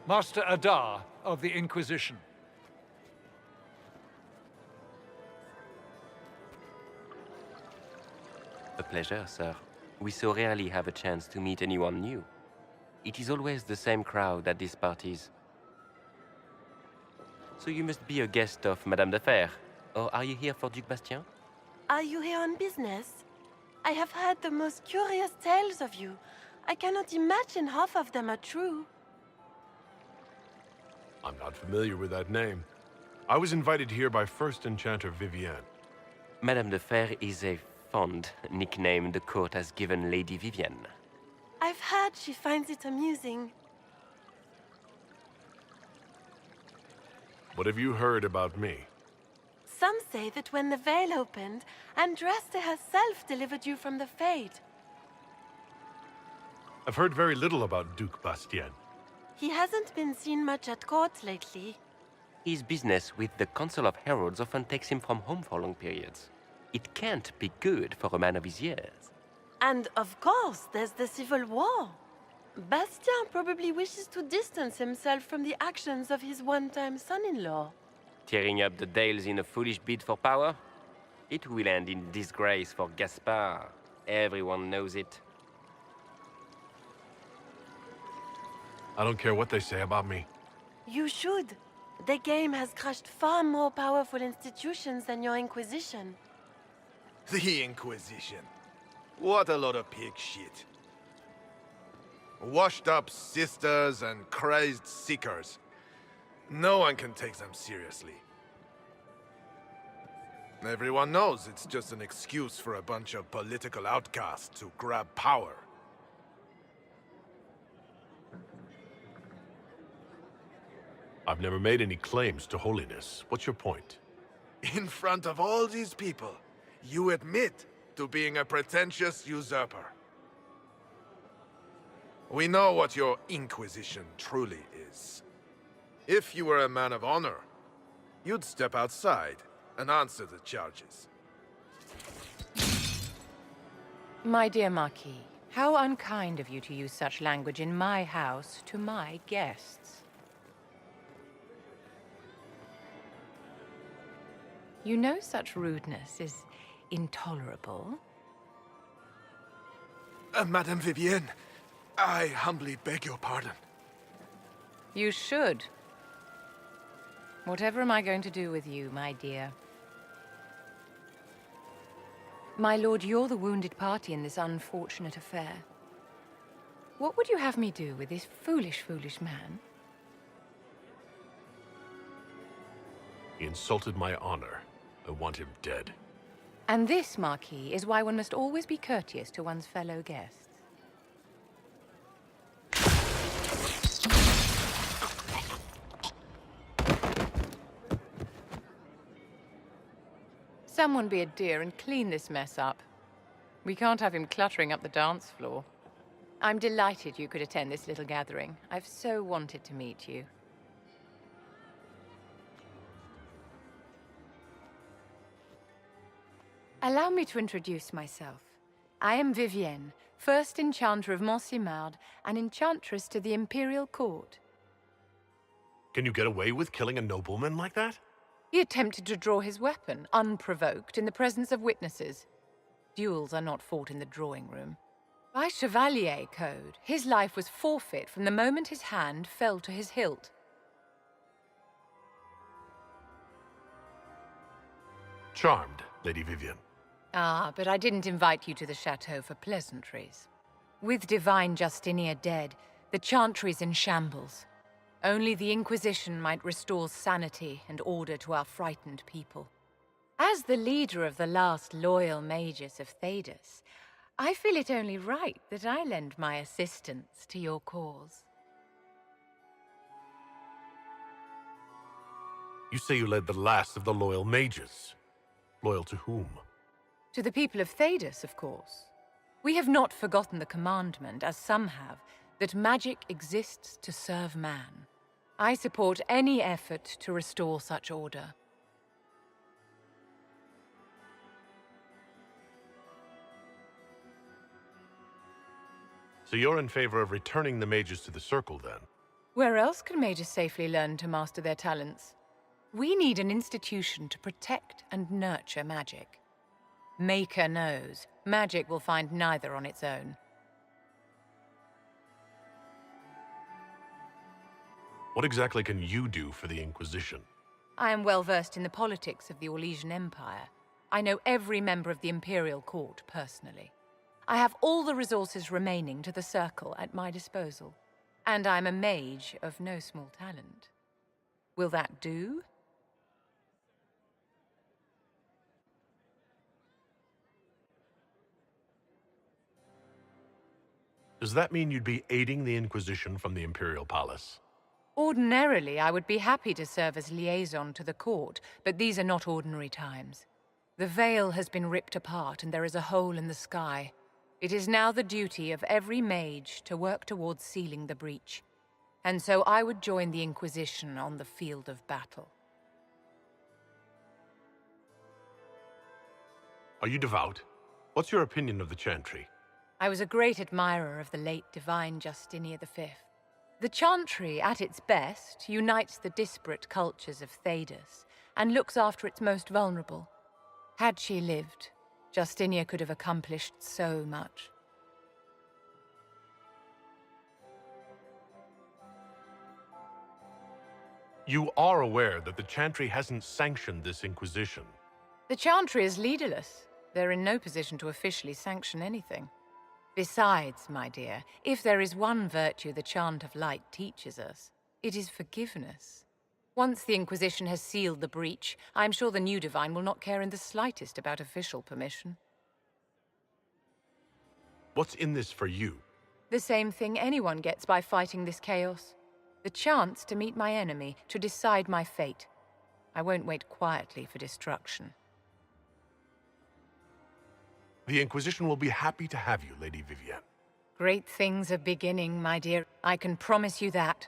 Master Adar of the Inquisition. A pleasure, sir. We so rarely have a chance to meet anyone new. It is always the same crowd at these parties. So you must be a guest of Madame de Fer, or are you here for Duc Bastien? Are you here on business? I have heard the most curious tales of you. I cannot imagine half of them are true. I'm not familiar with that name. I was invited here by First Enchanter Vivienne. Madame de Fer is a fond nickname the court has given Lady Vivienne. I've heard she finds it amusing. What have you heard about me? Some say that when the veil opened, Andraste herself delivered you from the Fade. I've heard very little about Duc Bastien. He hasn't been seen much at court lately. His business with the Council of Heralds often takes him from home for long periods. It can't be good for a man of his years. And of course, there's the civil war. Bastien probably wishes to distance himself from the actions of his one-time son-in-law. Tearing up the Dales in a foolish bid for power? It will end in disgrace for Gaspard. Everyone knows it. I don't care what they say about me. You should. The game has crushed far more powerful institutions than your Inquisition. The Inquisition. What a lot of pig shit. Washed-up sisters and crazed seekers. No one can take them seriously. Everyone knows it's just an excuse for a bunch of political outcasts to grab power. I've never made any claims to holiness. What's your point? In front of all these people, you admit to being a pretentious usurper. We know what your Inquisition truly is. If you were a man of honor, you'd step outside and answer the charges. My dear Marquis, how unkind of you to use such language in my house to my guests. You know such rudeness is intolerable. Madame Vivienne, I humbly beg your pardon. You should. Whatever am I going to do with you, my dear? My lord, you're the wounded party in this unfortunate affair. What would you have me do with this foolish, foolish man? He insulted my honor. I want him dead. And this, Marquis, is why one must always be courteous to one's fellow guests. Someone be a dear and clean this mess up. We can't have him cluttering up the dance floor. I'm delighted you could attend this little gathering. I've so wanted to meet you. Allow me to introduce myself. I am Vivienne, first enchanter of Montsimard and enchantress to the Imperial Court. Can you get away with killing a nobleman like that? He attempted to draw his weapon, unprovoked, in the presence of witnesses. Duels are not fought in the drawing room. By Chevalier code, his life was forfeit from the moment his hand fell to his hilt. Charmed, Lady Vivienne. Ah, but I didn't invite you to the chateau for pleasantries. With divine Justinia dead, the chantry's in shambles. Only the Inquisition might restore sanity and order to our frightened people. As the leader of the last loyal mages of Thedas, I feel it only right that I lend my assistance to your cause. You say you led the last of the loyal mages. Loyal to whom? To the people of Thedas, of course. We have not forgotten the commandment, as some have, that magic exists to serve man. I support any effort to restore such order. So you're in favor of returning the mages to the Circle, then? Where else can mages safely learn to master their talents? We need an institution to protect and nurture magic. Maker knows, magic will find neither on its own. What exactly can you do for the Inquisition? I am well versed in the politics of the Orlesian Empire. I know every member of the Imperial Court personally. I have all the resources remaining to the Circle at my disposal. And I'm a mage of no small talent. Will that do? Does that mean you'd be aiding the Inquisition from the Imperial Palace? Ordinarily, I would be happy to serve as liaison to the court, but these are not ordinary times. The veil has been ripped apart and there is a hole in the sky. It is now the duty of every mage to work towards sealing the breach. And so I would join the Inquisition on the field of battle. Are you devout? What's your opinion of the Chantry? I was a great admirer of the late divine Justinia V. The Chantry, at its best, unites the disparate cultures of Thedas and looks after its most vulnerable. Had she lived, Justinia could have accomplished so much. You are aware that the Chantry hasn't sanctioned this Inquisition. The Chantry is leaderless. They're in no position to officially sanction anything. Besides, my dear, if there is one virtue the Chant of Light teaches us, it is forgiveness. Once the Inquisition has sealed the breach, I am sure the new Divine will not care in the slightest about official permission. What's in this for you? The same thing anyone gets by fighting this chaos. The chance to meet my enemy, to decide my fate. I won't wait quietly for destruction. The Inquisition will be happy to have you, Lady Vivienne. Great things are beginning, my dear. I can promise you that.